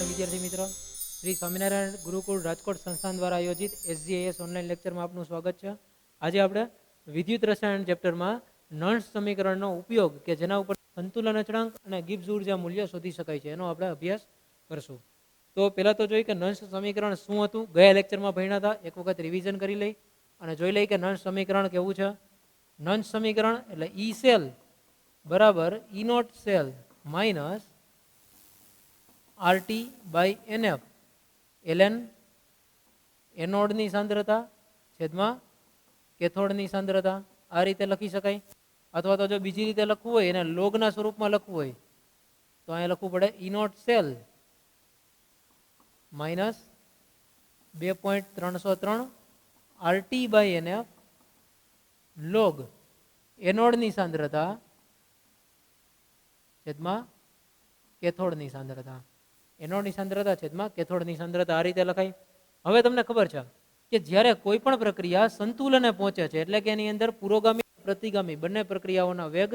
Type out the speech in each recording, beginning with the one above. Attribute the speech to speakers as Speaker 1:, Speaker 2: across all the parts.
Speaker 1: નમસ્કાર વિદ્યાર્થી મિત્રો, શ્રી સ્વામિનારાયણ ગુરુકુળ રાજકોટ સંસ્થાન દ્વારા આયોજિત SGIS ઓનલાઈન લેક્ચરમાં આપનું સ્વાગત છે. આજે આપણે વિદ્યુત રસાયણ ચેપ્ટરમાં નોન્સ સમીકરણનો ઉપયોગ કે જેના ઉપર સંતુલન અચળાંક અને ગિબ્સ ઉર્જા મૂલ્ય શોધી શકાય છે એનો આપણે અભ્યાસ કરશું. તો પહેલાં તો જોઈએ કે નોન્સ સમીકરણ શું હતું. ગયા લેક્ચરમાં ભણ્યા હતા, એક વખત રિવિઝન કરી લઈ અને જોઈ લઈ કે નોન્સ સમીકરણ કેવું છે. નોન્સ સમીકરણ એટલે ઈ સેલ બરાબર E naught cell minus RT by NF ln એનોડની સાંદ્રતા છેદમાં કેથોડની સાંદ્રતા. આ રીતે લખી શકાય. અથવા તો જો બીજી રીતે લખવું હોય, એને લોગના સ્વરૂપમાં લખવું હોય તો અહીંયા લખવું પડે E naught cell minus 2.303 RT by NF log એનોડની સાંદ્રતા છેદમાં કેથોડની સાંદ્રતા. એનોડની સાંદ્રતા છેદમાં કેથોડની સાંદ્રતા. આ રીતે લખાય. હવે તમને ખબર છે કે જ્યારે કોઈ પણ પ્રક્રિયા સંતુલને પહોંચે છે એટલે કે એની અંદર પુરોગામી પ્રતિગામી બંને પ્રક્રિયાઓના વેગ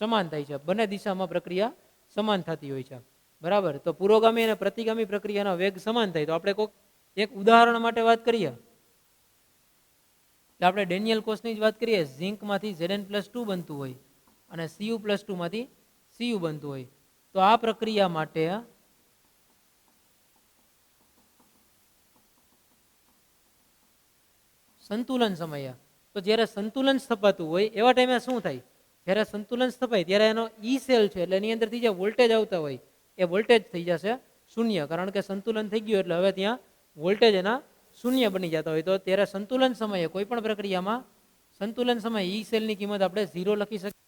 Speaker 1: સમાન થાય છે. બંને દિશામાં પ્રક્રિયા સમાન થતી હોય છે. બરાબર. તો પુરોગામી અને પ્રતિગામી પ્રક્રિયાના વેગ સમાન થાય તો આપણે એક ઉદાહરણ માટે વાત કરીએ. આપણે ડેનિયલ કોષની જ વાત કરીએ. ઝિંકમાંથી Zn+2 બનતું હોય અને Cu+2 માંથી Cu બનતું હોય. તો આ પ્રક્રિયા માટે સંતુલન સમય, તો જ્યારે સંતુલન સ્થપાતું હોય એવા ટાઈમે શું થાય, જ્યારે સંતુલન સ્થપાય ત્યારે એનો ઈ સેલ છે એટલે એની અંદરથી જે વોલ્ટેજ આવતા હોય એ વોલ્ટેજ થઈ જશે શૂન્ય, કારણ કે સંતુલન થઈ ગયું એટલે હવે ત્યાં વોલ્ટેજ એના શૂન્ય બની જતા હોય. તો ત્યારે સંતુલન સમયે કોઈ પણ પ્રક્રિયામાં સંતુલન સમયે ઈ સેલની કિંમત આપણે 0 લખી શકીએ.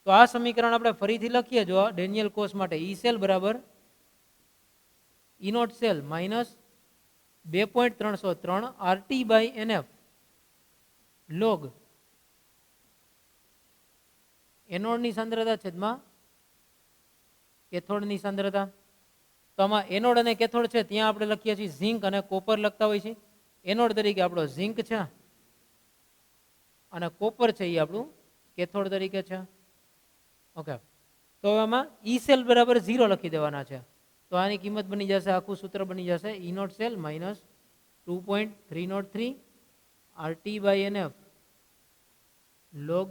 Speaker 1: તો આ સમીકરણ આપણે ફરીથી લખીએ. જો ડેનિયલ કોષ માટે ઈ સેલ બરાબર E naught cell minus 2.303 RT by NF log એનોડની સાંદ્રતા છેદમાં કેથોડની સાંદ્રતા. તો આમાં એનોડ અને કેથોડ છે ત્યાં આપણે લખીએ છીએ ઝિંક અને કોપર લખતા હોય છે. એનોડ તરીકે આપણો ઝિંક છે અને કોપર છે એ આપણું કેથોડ તરીકે છે. ઓકે. તો આમાં ઈ સેલ બરાબર 0 લખી દેવાના છે. તો આની કિંમત બની જશે, આખું સૂત્ર બની જશે E naught cell minus 2.303 RT by NF log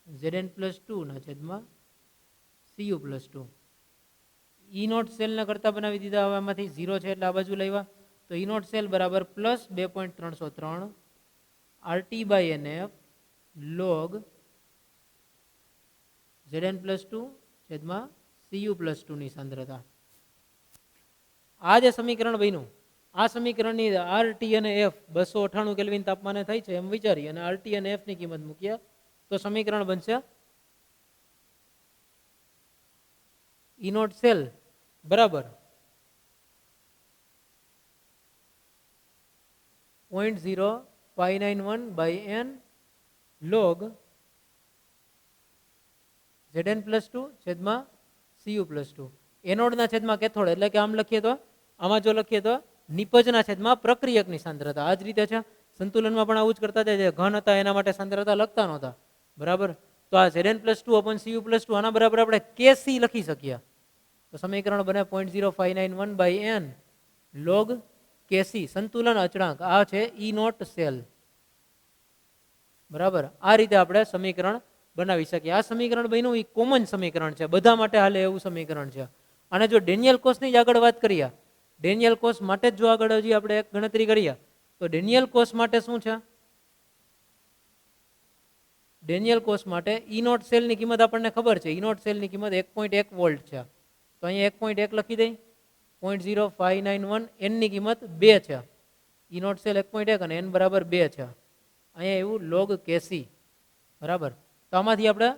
Speaker 1: Zn+2 ના છેદમાં Cu+2. ઈ નોટ સેલને કરતા બનાવી દીધા. હવે આમાંથી 0 છે એટલે આ બાજુ લાવ્યા. તો ઈ નોટ સેલ બરાબર plus 2.303 RT by NF log Zn+2 છેદમાં Cu+2 ની સાંદ્રતા. આ જે સમીકરણ બન્યું, આ સમીકરણની RT અને F 298 કેલ્વિન તાપમાને થાય છે એમ વિચારી અને RT અને F ની કિંમત મૂકીએ તો સમીકરણ બનશે ઈ નોટ સેલ બરાબર 0.0591 બાય N લોગ Zn+2 છેદમાં Cu+2. એનોડના છેદમાં કેથોડ એટલે કે આમ લખીએ તો, આમાં જો લખીએ તો નિપજના છેદમાં પ્રક્રિયકની સાંદ્રતા. આ જ રીતે છે. સંતુલનમાં પણ આવું જ કરતા હતા. જે ઘન હતા એના માટે સાંદ્રતા લખતા નહોતા. બરાબર. તો આ Zn+2/Cu+2 આના બરાબર આપણે Kc લખી શકીએ. તો સમીકરણ બને 0.0591 બાય N લોગ Kc સંતુલન અચળાંક. આ છે ઈ નોટ સેલ. બરાબર. આ રીતે આપણે સમીકરણ બનાવી શકીએ. આ સમીકરણ બન્યું એ કોમન સમીકરણ છે, બધા માટે હાલે એવું સમીકરણ છે. અને જો ડેનિયલ કોષની જ આગળ વાત કરીએ, ડેનિયલ કોષ માટે જ જો આગળ હજી આપણે એક ગણતરી કરીએ તો ડેનિયલ કોષ માટે શું છે, ડેનિયલ કોષ માટે ઈ નોટ સેલની કિંમત આપણને ખબર છે. ઈ નોટ સેલની કિંમત 1.1 વોલ્ટ છે. તો અહીંયા 1.1 લખી દઈ. 0.0591 N ની કિંમત 2 છે. ઈ નોટ સેલ 1.1 અને N બરાબર 2 છે. અહીંયા એવું લોગ કેસી. બરાબર. તો આમાંથી આપણે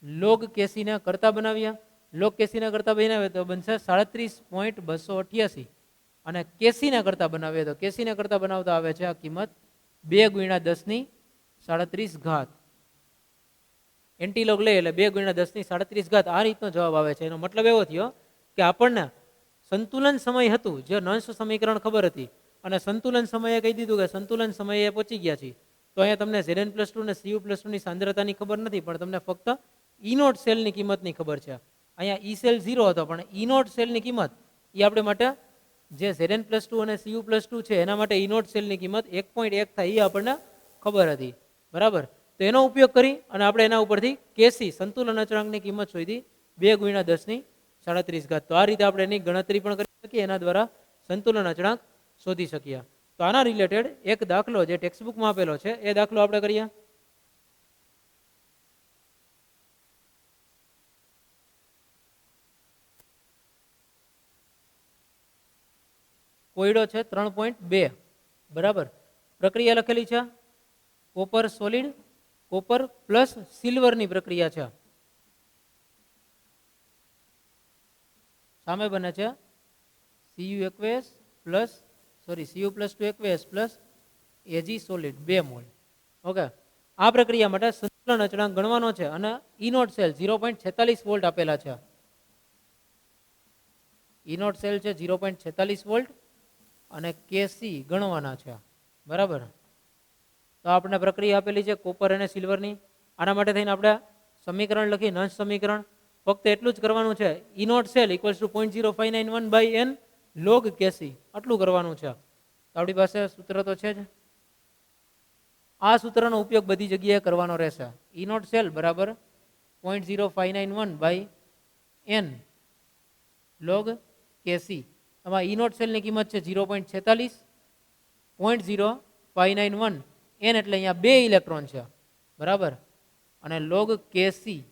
Speaker 1: લોગ કેસીને કરતા બનાવીએ. લોગ કેસીને કરતા બનાવીએ તો બનશે 37.288 અને કેસીને કરતા બનાવીએ તો કેસીને કરતા બનાવતા આવે છે આ કિંમત 2 × 10⁻37. એન્ટીલોગ લઈએ એટલે 2 × 10⁻37. આ રીતનો જવાબ આવે છે. એનો મતલબ એવો થયો કે આપણને સંતુલન સમય હતું, જે નોન્સ સમીકરણ ખબર હતી અને સંતુલન સમયે કહી દીધું કે સંતુલન સમયે પહોંચી ગયા છીએ. તો અહીંયા તમને Zn+2 અને Cu+2 ની સાંદ્રતાની ખબર નથી, પણ તમને ફક્ત ઈ નોટ સેલની કિંમતની ખબર છે. અહીંયા ઈ સેલ 0 હતો પણ ઈ નોટ સેલની કિંમત એ આપણે માટે જે Zn+2 અને Cu+2 છે એના માટે ઇનોટ સેલની કિંમત 1.1 થાય એ આપણને ખબર હતી, બરાબર. તો એનો ઉપયોગ કરી અને આપણે એના ઉપરથી કેસી સંતુલન અચળાંકની કિંમત શોધી 2 × 10⁻37. તો આ રીતે આપણે એની ગણતરી પણ કરી શકીએ, એના દ્વારા સંતુલન અચળાંક શોધી શકીએ. તો આના રિલેટેડ એક દાખલો જે ટેક્સ્ટ બુકમાં આપેલો છે એ દાખલો આપણે કરીએ. કોયડો છે 3.2, બરાબર. પ્રક્રિયા લખેલી છે કોપર સોલિડ, કોપર પ્લસ સિલ્વરની પ્રક્રિયા છે. સામે બને છે Cu+2 aqueous plus Ag solid 2 mall. Okay, આ પ્રક્રિયા માટે સંતુલન અચળાંક ગણવાનો છે અને ઇનોટ સેલ 0.46 વોલ્ટ આપેલા છે. ઇનોટ સેલ છે 0.46 વોલ્ટ અને કેસી ગણવાના છે, બરાબર. તો આપણે પ્રક્રિયા આપેલી છે કોપર અને સિલ્વરની. આના માટે થઈને આપણે સમીકરણ લખી, નંશ સમીકરણ. ફક્ત એટલું જ કરવાનું છે, E naught cell equals to 0.0591/n log KC, આટલું કરવાનું છે. તો આપણી પાસે સૂત્ર તો છે જ. આ સૂત્રનો ઉપયોગ બધી જગ્યાએ કરવાનો રહેશે. ઇનોટ સેલ બરાબર 0.0591/n log કેસી. આમાં ઇનોટ સેલની કિંમત છે 0.46, 0.0591 n એટલે અહીંયા 2 ઇલેક્ટ્રોન છે, બરાબર. અને લોગ કેસી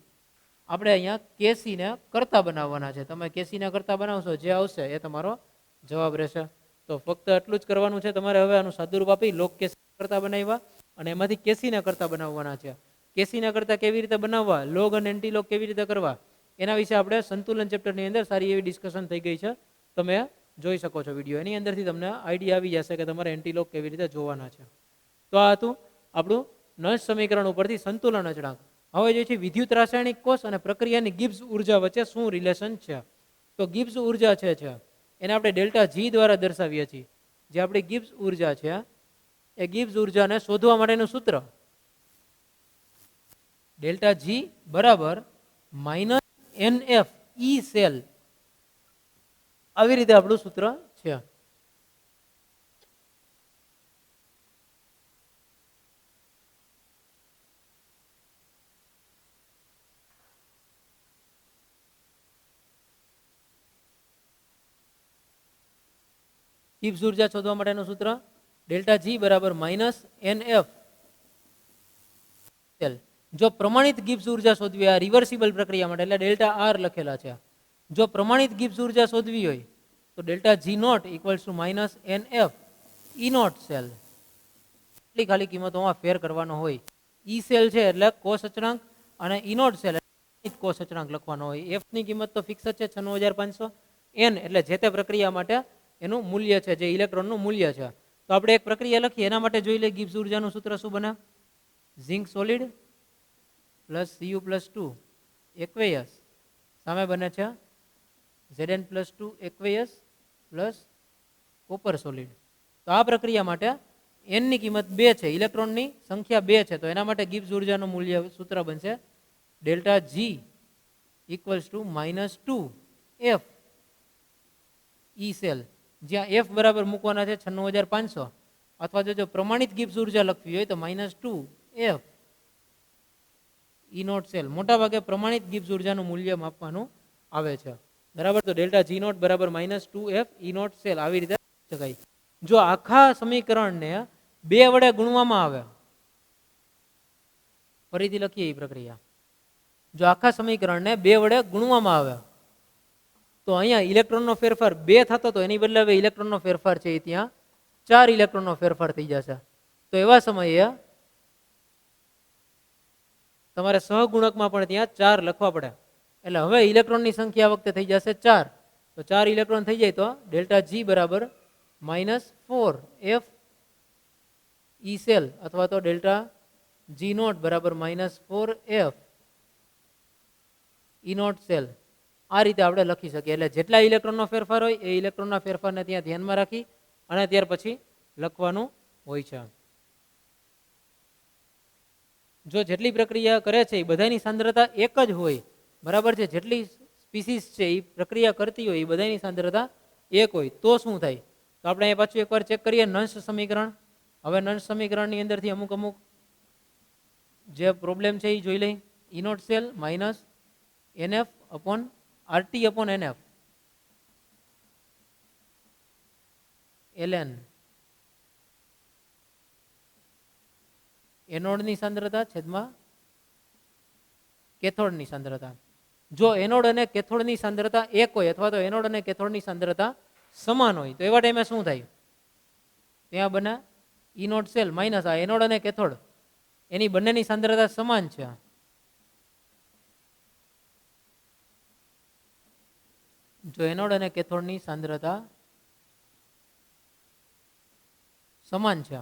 Speaker 1: આપણે અહીંયા કેસીને કરતા બનાવવાના છે. તમે કેસીને કરતા બનાવશો, જે આવશે એ તમારો જવાબ રહેશે. તો ફક્ત એટલું જ કરવાનું છે તમારે. હવે આનું સાદુરૂપ આપી લોગ કેસી કરતા બનાવ્યા અને એમાંથી કેસીને કરતા બનાવવાના છે. કેસીને કરતા કેવી રીતે બનાવવા, લોગ અને એન્ટીલોગ કેવી રીતે કરવા, એના વિશે આપણે સંતુલન ચેપ્ટરની અંદર સારી એવી ડિસ્કશન થઈ ગઈ છે. તમે જોઈ શકો છો વિડીયો. એની અંદરથી તમને આઈડિયા આવી જશે કે તમારે એન્ટીલોગ કેવી રીતે જોવાના છે. તો આ હતું આપણું નંશ સમીકરણ ઉપરથી સંતુલન અચળાંક. હવે જે છે વિદ્યુત રાસાયણિક કોષ અને પ્રક્રિયાની ગિબ્સ ઉર્જા વચ્ચે શું રિલેશન છે. તો ગિબ્સ ઉર્જા છે એને આપણે ડેલ્ટા જી દ્વારા દર્શાવીએ છીએ. જે આપણી ગિબ્સ ઉર્જા છે એ ગિબ્સ ઉર્જાને શોધવા માટેનું સૂત્ર ડેલ્ટા જી બરાબર -NF E સેલ. આવી રીતે આપણું સૂત્ર છે. ગિબ્સ ઉર્જા શોધવા માટેનું સૂત્ર ડેલ્ટા જી બરાબર -NF સેલ. જો પ્રમાણિત ગિબ્સ ઉર્જા શોધવી, આ રિવર્સિબલ પ્રક્રિયા માટે એટલે ડેલ્ટા આર લખેલા છે. જો પ્રમાણિત ગિબ્સ ઉર્જા શોધવી હોય તો delta G naught equals to -NF E naught cell. એટલી ખાલી કિંમતોમાં ફેર કરવાનો હોય. ઈ સેલ છે એટલે કોષ અચળાંક અને ઈ નોટ સેલ કોષ અચળાંક લખવાનો હોય. એફ ની કિંમત તો ફિક્સ જ છે 96500. n એટલે જે તે પ્રક્રિયા માટે એનું મૂલ્ય છે, જે ઇલેક્ટ્રોનનું મૂલ્ય છે. તો આપણે એક પ્રક્રિયા લખીએ, એના માટે જોઈ લઈએ ગિબ્સ ઉર્જાનું સૂત્ર શું બને. ઝિંક સોલિડ પ્લસ Cu+2 એક્વેયસ સામે બને છે Zn+2 એક્વેયસ પ્લસ કોપર સોલિડ. તો આ પ્રક્રિયા માટે n ની કિંમત 2 છે, ઇલેક્ટ્રોનની સંખ્યા 2 છે. તો એના માટે ગિબ્સ ઉર્જાનું મૂલ્ય સૂત્ર બનશે delta G equals to -2f E cell. જ્યાં f બરાબર મૂકવાના છે 96500, અથવા જો પ્રમાણિત ગિબ્સ ઉર્જા લખવી હોય તો -2f ઈ નોટ સેલ. મોટા ભાગે પ્રમાણિત ગિબ્સ ઉર્જાનું મૂલ્ય માપવાનું આવે છે, બરાબર. તો ડેલ્ટા જી નોટ બરાબર -2f ઈ નોટ સેલ. આવી રીતે શકાય. જો આખા સમીકરણને 2 વડે ગુણવામાં આવે, ફરીથી લખીએ એ પ્રક્રિયા. જો આખા સમીકરણને 2 વડે ગુણવામાં આવે તો અહીંયા ઇલેક્ટ્રોનનો ફેરફાર 2 થતો તો એની બદલે હવે ઇલેક્ટ્રોનનો ફેરફાર છે એ ત્યાં 4 ઇલેક્ટ્રોનનો ફેરફાર થઈ જશે. તો એવા સમયે તમારે સહગુણકમાં પણ ત્યાં 4 લખવા પડે. એટલે હવે ઇલેક્ટ્રોનની સંખ્યા વખતે થઈ જશે 4. તો 4 ઇલેક્ટ્રોન થઈ જાય તો ડેલ્ટા જી બરાબર -4f ઈ સેલ, અથવા તો ડેલ્ટા જી નોટ બરાબર -4f ઈ નોટ સેલ. આ રીતે આપણે લખી શકીએ. એટલે જેટલા ઇલેક્ટ્રોનનો ફેરફાર હોય એ ઇલેક્ટ્રોનના ફેરફારને ત્યાં ધ્યાનમાં રાખી અને ત્યાર પછી લખવાનું હોય છે. જો જેટલી પ્રક્રિયા કરે છે એ બધાની સાંદ્રતા એક જ હોય, બરાબર છે. જેટલી સ્પીસીસ છે એ પ્રક્રિયા કરતી હોય એ બધાની સાંદ્રતા એક હોય તો શું થાય? તો આપણે અહીંયા પાછું એકવાર ચેક કરીએ નંશ સમીકરણ. હવે નંશ સમીકરણની અંદરથી અમુક અમુક જે પ્રોબ્લેમ છે એ જોઈ લઈ. E naught cell minus NF upon RT upon NF LN એનોડની સાંદ્રતા છેદમાં કેથોડની સાંદ્રતા. જો એનોડ અને કેથોડની સાંદ્રતા એક હોય અથવા તો એનોડ અને કેથોડની સાંદ્રતા સમાન હોય તો એવા ટાઈમે શું થાય? ત્યાં બને ઈ નોટ સેલ માઇનસ આ એનોડ અને કેથોડ એની બંનેની સાંદ્રતા સમાન છે. જો એનોડ અને કેથોડની સાંદ્રતા સમાન છે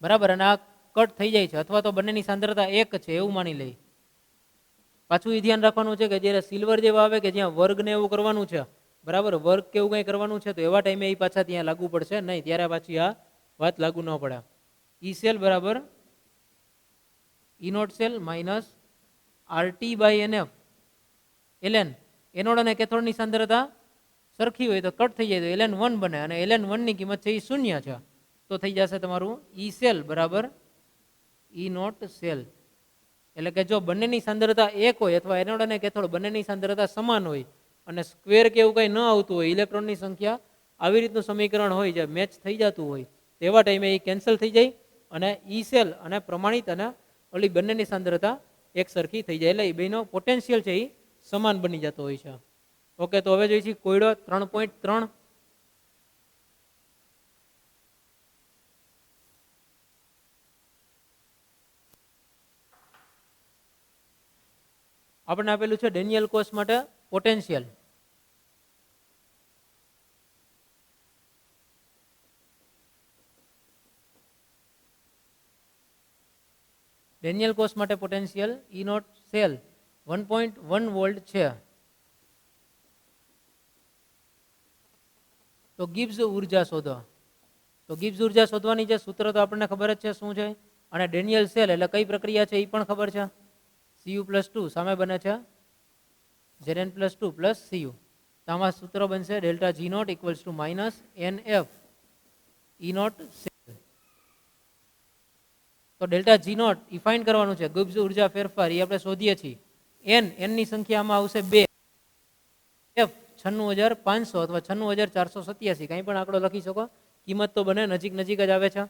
Speaker 1: બરાબર અને આ કટ થઈ જાય છે અથવા તો બંનેની સાંદ્રતા એક છે એવું માની લઈ. પાછું એ ધ્યાન રાખવાનું છે કે જ્યારે સિલ્વર જેવા આવે કે જ્યાં વર્ગ ને એવું કરવાનું છે બરાબર વર્ગ કે એવું કંઈ કરવાનું છે તો એવા ટાઈમે એ પાછા ત્યાં લાગુ પડશે નહીં, ત્યારે પાછી આ વાત લાગુ ન પડે. ઈ સેલ બરાબર E naught cell minus RT by NF LN. Anode અને કેથોડની સાંદ્રતા સરખી હોય તો કટ થઈ જાય તો એલએન 1 બને અને એલએન 1 ની કિંમત છે એ શૂન્ય છે તો થઈ જશે તમારું ઈ સેલ બરાબર ઈ નોટ સેલ. એટલે કે જો બંનેની સાંદ્રતા એક હોય અથવા એનોડ અને કેથોડ બંનેની સાંદ્રતા સમાન હોય અને સ્ક્વેર કે એવું કંઈ ન આવતું હોય, ઇલેક્ટ્રોનની સંખ્યા આવી રીતનું સમીકરણ હોય જે મેચ થઈ જતું હોય તેવા ટાઈમે એ કેન્સલ થઈ જાય અને ઈ સેલ અને પ્રમાણિત અને ઓલી બંનેની સાંદ્રતા એક સરખી થઈ જાય એટલે એ બેનો પોટેન્શિયલ છે એ સમાન બની જતો હોય છે. ઓકે, તો હવે જોઈએ છીએ કોયડો 3.3. આપણને આપેલું છે ડેનિયલ કોષ માટે પોટેન્શિયલ. ડેનિયલ કોષ માટે potential E naught cell 1.1 volt છે. તો ગિબ્સ ઉર્જા શોધો. તો ગિબ્સ ઉર્જા શોધવાની જે સૂત્ર તો આપણને ખબર જ છે શું છે અને ડેનિયલ સેલ એટલે કઈ પ્રક્રિયા છે એ પણ ખબર છે. Cu+2 સામે બને છે Zn+2 પ્લસ Cu. તો આમાં સૂત્ર બનશે delta G naught equals to minus NF E naught cell. તો delta G naught E find કરવાનું છે. ગિબ્સ ઉર્જા ફેરફાર એ આપણે શોધીએ છીએ. n ની સંખ્યામાં આવશે 2, F 96,500 અથવા 96,487 કંઈ પણ આંકડો લખી શકો. કિંમત તો બને નજીક નજીક જ આવે છે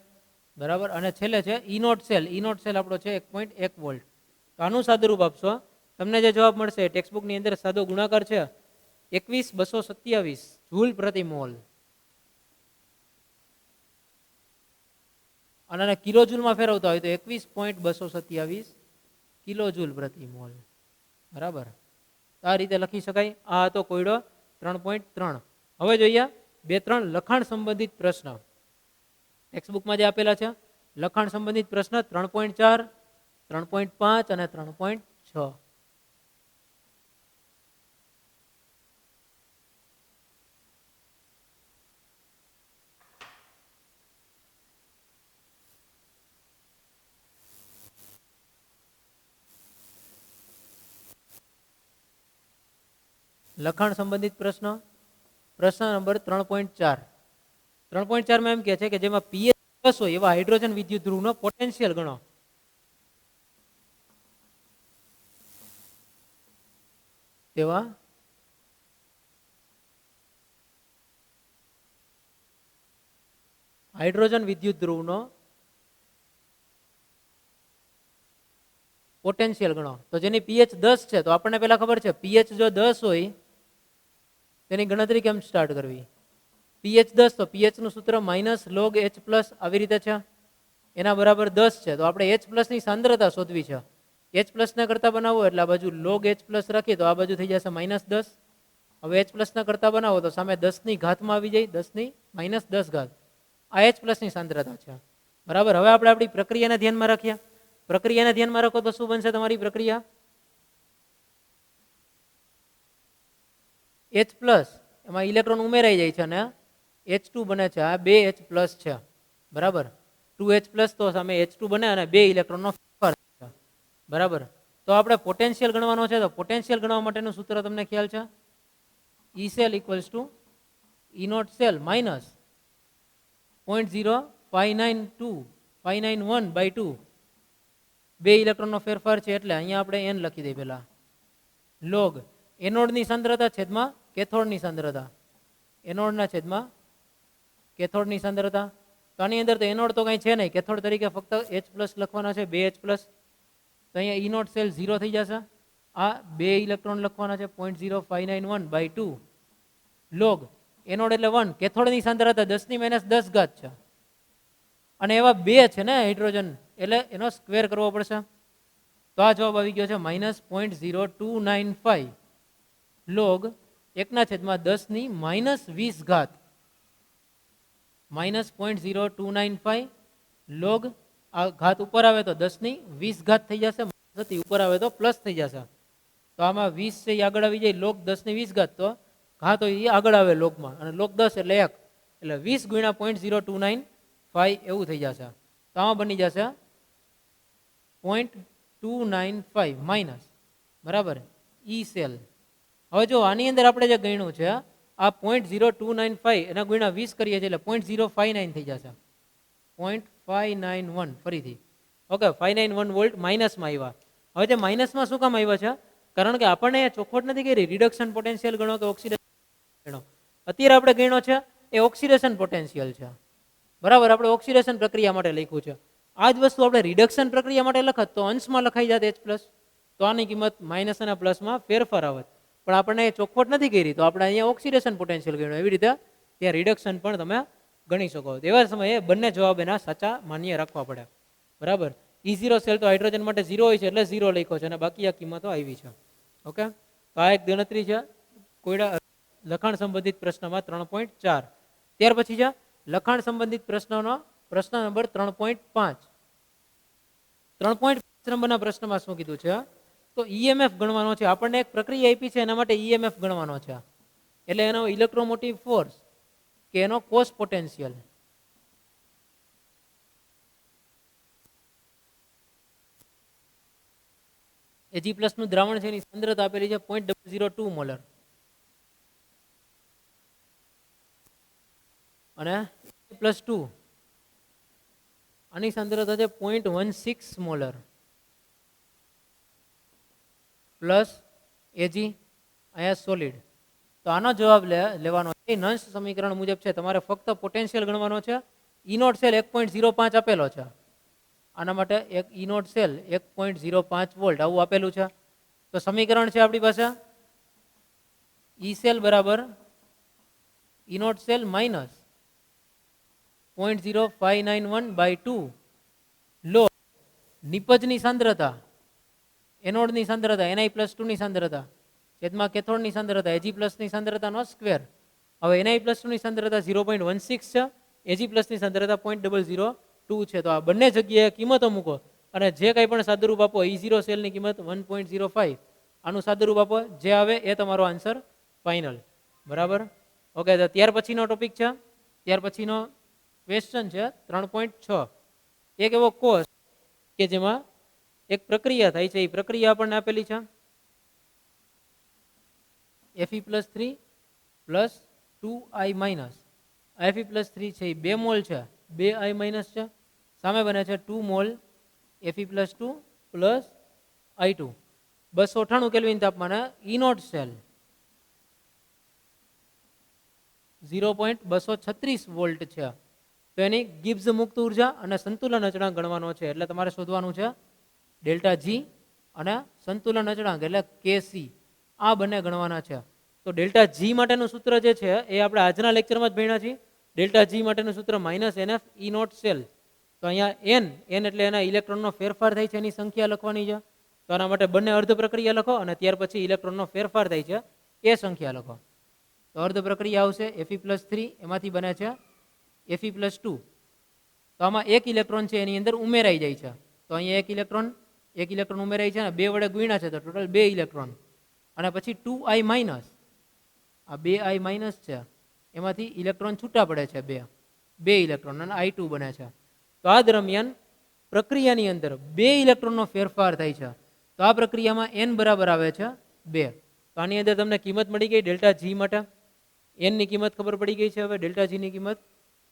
Speaker 1: બરાબર. અને છેલ્લે છે E naught cell. E naught cell આપણો છે 1.1 વોલ્ટ. તો આનું સાદુરૂપ આપશો તમને જે જવાબ મળશે ટેક્સ્ટબુકની અંદર સાદો ગુણાકાર છે 21,227 જૂલ પ્રતિ મોલ. અને કિલો જૂલમાં ફેરવતા હોય તો 21.227 કિલો જૂલ પ્રતિ મોલ બરાબર. આ રીતે લખી શકાય. આ હતો કોયડો 3.3. હવે જોઈએ 2-3 લખાણ સંબંધિત પ્રશ્ન ટેક્સ્ટબુકમાં જે આપેલા છે. લખાણ સંબંધિત પ્રશ્ન 3.4, 3.5 અને 3.6. લખાણ સંબંધિત પ્રશ્ન પ્રશ્ન નંબર 3.4. 3.4 માં એમ કહે છે કે જેમાં પીએચ 10 હોય એવા હાઇડ્રોજન વિદ્યુત ધ્રુવનો પોટેન્શિયલ ગણો. તેવા હાઇડ્રોજન વિદ્યુત ધ્રુવનો પોટેન્શિયલ ગણો. તો જેની પીએચ 10 છે તો આપણને પહેલા ખબર છે પીએચ જો 10 હોય તેની ગણતરી કેમ સ્ટાર્ટ કરવી? પીએચ 10 તો પીએચ નું સૂત્ર માઇનસ લોગ H પ્લસ આવી રીતે છે એના બરાબર 10 છે. તો આપણે H પ્લસ ની સાંદ્રતા શોધવી છે. H પ્લસ ના કરતા બનાવો એટલે આ બાજુ લોગ H પ્લસ રાખીએ તો આ બાજુ થઈ જશે -10. હવે H પ્લસ ના કરતા બનાવો તો સામે 10 ની ઘાતમાં આવી જાય 10 ની -10 ઘાત. આ H પ્લસ ની સાંદ્રતા છે બરાબર. હવે આપણે આપણી પ્રક્રિયાને ધ્યાનમાં રાખીએ. પ્રક્રિયાને ધ્યાનમાં રાખો તો શું બનશે તમારી પ્રક્રિયા? H પ્લસ એમાં ઇલેક્ટ્રોન ઉમેરાઈ જાય છે અને H2 બને છે. આ 2H પ્લસ છે બરાબર. 2H પ્લસ તો સામે H2 બને અને 2 ઇલેક્ટ્રોનનો ફેરફાર છે બરાબર. તો આપણે પોટેન્શિયલ ગણવાનો છે તો પોટેન્શિયલ ગણવા માટેનું સૂત્ર તમને ખ્યાલ છે E cell equals to E naught cell minus 0.0592 બે ઇલેક્ટ્રોનનો ફેરફાર છે એટલે અહીંયા આપણે એન લખી દઈએ પહેલા લોગ એનોડની સાંદ્રતા છેદમાં કેથોડની સાંદ્રતા એનોડના છેદમાં કેથોડની સાંદ્રતા તો આની અંદર તો એનોડ તો કંઈ છે નહીં કેથોડ તરીકે ફક્ત H પ્લસ લખવાના છે 2H પ્લસ તો અહીંયા ઈ નોટ સેલ 0 થઈ જશે આ બે ઇલેક્ટ્રોન લખવાના છે 0.0591/2 લોગ એનોડ એટલે 1 કેથોડની સાંદ્રતા 10⁻10 છે અને એવા બે છે ને હાઇડ્રોજન એટલે એનો સ્ક્વેર કરવો પડશે તો આ જવાબ આવી ગયો છે -0.0295 લોગ 1/10⁻20 -0.0295 લોગ આ ઘાત ઉપર આવે તો 10⁻20 થઈ જશે ઉપર આવે તો પ્લસ થઈ જશે તો આમાં 20 છે એ આગળ આવી જાય લોગ 10⁻20 તો ઘાત હોય એ આગળ આવે લોગમાં અને લોગ 10 એટલે 1 એટલે 20 ગુણ્યા 0.0295 એવું થઈ જશે તો આમાં બની જશે 0.295 માઇનસ બરાબર ઈ સેલ હવે જો આની અંદર આપણે જે ગણ્યું છે આ 0.0295 એના ગુણ્યા 20 કરીએ છીએ એટલે 0.059 થઈ જશે 0.591 ફરીથી ઓકે 591 વોલ્ટ માઇનસમાં આવ્યા હવે જે માઇનસમાં શું કામ આવ્યા છે કારણ કે આપણને ચોખવટ નથી કરી રિડક્શન પોટેન્શિયલ ગણો કે ઓક્સિડેશન ગણો અત્યારે આપણે ગણ્યો છે એ ઓક્સિડેશન પોટેન્શિયલ છે બરાબર આપણે ઓક્સિડેશન પ્રક્રિયા માટે લખ્યું છે આ જ વસ્તુ આપણે રિડક્શન પ્રક્રિયા માટે લખત તો અંશમાં લખાઈ જાત H પ્લસ તો આની કિંમત માઇનસ અને પ્લસમાં ફેરફાર આવત પણ આપણને ચોખવટ નથી કરી તો આપણે અહીંયા ઓક્સિડેશન પોટેન્શિયલ ગણ્યું એવી રીતે ત્યાં રિડક્શન પણ તમે ગણી શકો એવા સમયે બંને જવાબ એના સાચા માન્ય રાખવા પડે બરાબર E0 સેલ તો હાઇડ્રોજન માટે 0 હોય છે એટલે 0 લખ્યો છે અને બાકી આ કિંમતો આવી છે ઓકે તો આ એક ગણતરી છે કોયડા લખાણ સંબંધિત પ્રશ્નમાં 3.4 ત્યાર પછી છે લખાણ સંબંધિત પ્રશ્નનો પ્રશ્ન નંબર 3.5 3.5 નંબરના પ્રશ્નમાં શું કીધું છે તો EMF ગણવાનો છે આપણને એક પ્રક્રિયા આપી છે એના માટે EMF ગણવાનો છે એટલે એનો ઇલેક્ટ્રોમોટિવ ફોર્સ કે એનો કોસ પોટેન્શિયલ Ag પ્લસ નું દ્રાવણ છે એની સાંદ્રતા આપેલી છે 0.002 મોલર અને +2 આની સાંદ્રતા છે 0.16 મોલર પ્લસ Ag અહીંયા સોલિડ તો આનો જવાબ લેવાનો છે નંશ સમીકરણ મુજબ છે તમારે ફક્ત પોટેન્શિયલ ગણવાનો છે ઈ નોટ સેલ 1.05 આપેલો છે આના માટે એક ઈ નોટ સેલ 1.05 વોલ્ટ આવું આપેલું છે તો સમીકરણ છે આપણી પાસે ઈ સેલ બરાબર ઈ નોટ સેલ માઇનસ 0.0591/2 લો નિપજની સાંદ્રતા એનોડની સાંદ્રતા Ni+2 ની સાંદ્રતા છેદમાં કેથોડની સાંદ્રતા Ag+ ની સાંદ્રતાનો સ્ક્વેર હવે Ni+2 ની સાંદ્રતા 0.16 છે Ag+ ની સાંદ્રતા 0.002 છે તો આ બંને જગ્યાએ કિંમતો મૂકો અને જે કંઈ પણ સાદુરૂપ આપો E0 સેલની કિંમત 1.05 આનું સાદુરૂપ આપો જે આવે એ તમારો આન્સર ફાઇનલ બરાબર ઓકે તો ત્યાર પછીનો ટોપિક છે ત્યાર પછીનો ક્વેશ્ચન છે 3.6 એક એવો કોષ કે જેમાં એક પ્રક્રિયા થાય છે એ પ્રક્રિયા આપણને આપેલી છે Fe+3 plus 2I minus Fe+3 છે એ 2 મોલ છે 2I માઇનસ છે સામે બને છે 2 mall Fe+2 plus I2 298 kelvin તાપમાને ઈ નોટ સેલ 0.236 વોલ્ટ છે તો એની ગિબ્સ મુક્ત ઉર્જા અને સંતુલન અચળાંક ગણવાનો છે એટલે તમારે શોધવાનું છે ડેલ્ટા જી અને સંતુલન અચળાંક એટલે Kc આ બંને ગણવાના છે તો ડેલ્ટા જી માટેનું સૂત્ર જે છે એ આપણે આજના લેક્ચરમાં જ ભણ્યા છીએ ડેલ્ટા જી માટેનું સૂત્ર -NF ઈ નોટ સેલ તો અહીંયા n એટલે એના ઇલેક્ટ્રોનનો ફેરફાર થાય છે એની સંખ્યા લખવાની છે તો આના માટે બંને અર્ધ પ્રક્રિયા લખો અને ત્યાર પછી ઇલેક્ટ્રોનનો ફેરફાર થાય છે એ સંખ્યા લખો તો અર્ધ પ્રક્રિયા આવશે Fe+3 એમાંથી બને છે Fe+2 તો આમાં એક ઇલેક્ટ્રોન છે એની અંદર ઉમેરાઈ જાય છે તો અહીંયા એક ઇલેક્ટ્રોન ઉમેરાય છે અને 2 વડે ગુણ્યા છે તો ટોટલ 2 ઇલેક્ટ્રોન અને પછી 2I માઇનસ આ 2I માઇનસ છે એમાંથી ઇલેક્ટ્રોન છૂટા પડે છે બે ઇલેક્ટ્રોન અને I2 બને છે તો આ દરમિયાન પ્રક્રિયાની અંદર 2 ઇલેક્ટ્રોનનો ફેરફાર થાય છે તો આ પ્રક્રિયામાં n બરાબર આવે છે 2 તો આની અંદર તમને કિંમત મળી ગઈ ડેલ્ટા જી માટે એનની કિંમત ખબર પડી ગઈ છે. હવે ડેલ્ટા જીની કિંમત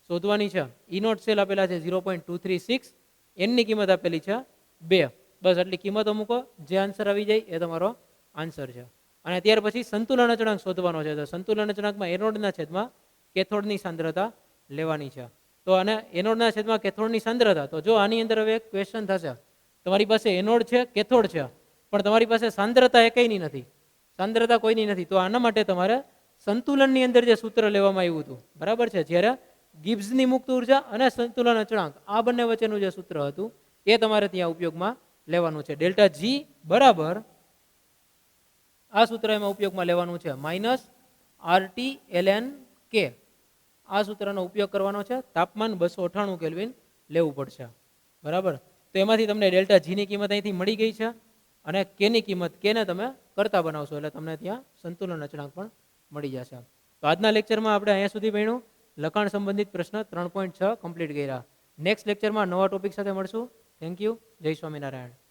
Speaker 1: શોધવાની છે. ઈ નોટ સેલ આપેલા છે 0.236, એનની કિંમત આપેલી છે 2. બસ આટલી કિંમતો મૂકો, જે આન્સર આવી જાય એ તમારો આન્સર છે. અને ત્યાર પછી સંતુલન અચળાંક શોધવાનો છે. તો સંતુલન અચળાંકમાં એનોડના છેદમાં કેથોડની સાંદ્રતા લેવાની છે. તો અને એનોડના છેદમાં કેથોડની સાંદ્રતા, તો જો આની અંદર હવે એક ક્વેશ્ચન થશે, તમારી પાસે એનોડ છે, કેથોડ છે, પણ તમારી પાસે સાંદ્રતા એકેયની નથી, સાંદ્રતા કોઈની નથી. તો આના માટે તમારે સંતુલનની અંદર જે સૂત્ર લેવામાં આવ્યું હતું, બરાબર છે, જ્યારે ગિબ્સની મુક્ત ઉર્જા અને સંતુલન અચળાંક આ બંને વચ્ચેનું જે સૂત્ર હતું એ તમારે ત્યાં ઉપયોગમાં લેવાનું છે. ડેલ્ટા જી બરાબર આ સૂત્ર એમાં ઉપયોગમાં લેવાનું છે -RT ln K. આ સૂત્રનો ઉપયોગ કરવાનો છે. તાપમાન 298 કેલ્વિન લેવું પડશે, બરાબર. તો એમાંથી તમને ડેલ્ટા જીની કિંમત અહીંથી મળી ગઈ છે અને કેની કિંમત, કેને તમે કરતા બનાવશો એટલે તમને ત્યાં સંતુલન અચળાંક પણ મળી જશે. તો આજના લેક્ચરમાં આપણે અહીંયા સુધી ભણ્યું. લખાણ સંબંધિત પ્રશ્ન 3.6 કમ્પ્લીટ કર્યા. નેક્સ્ટ લેક્ચરમાં નવા ટોપિક સાથે મળશું. Thank you. જય સ્વામિનારાયણ.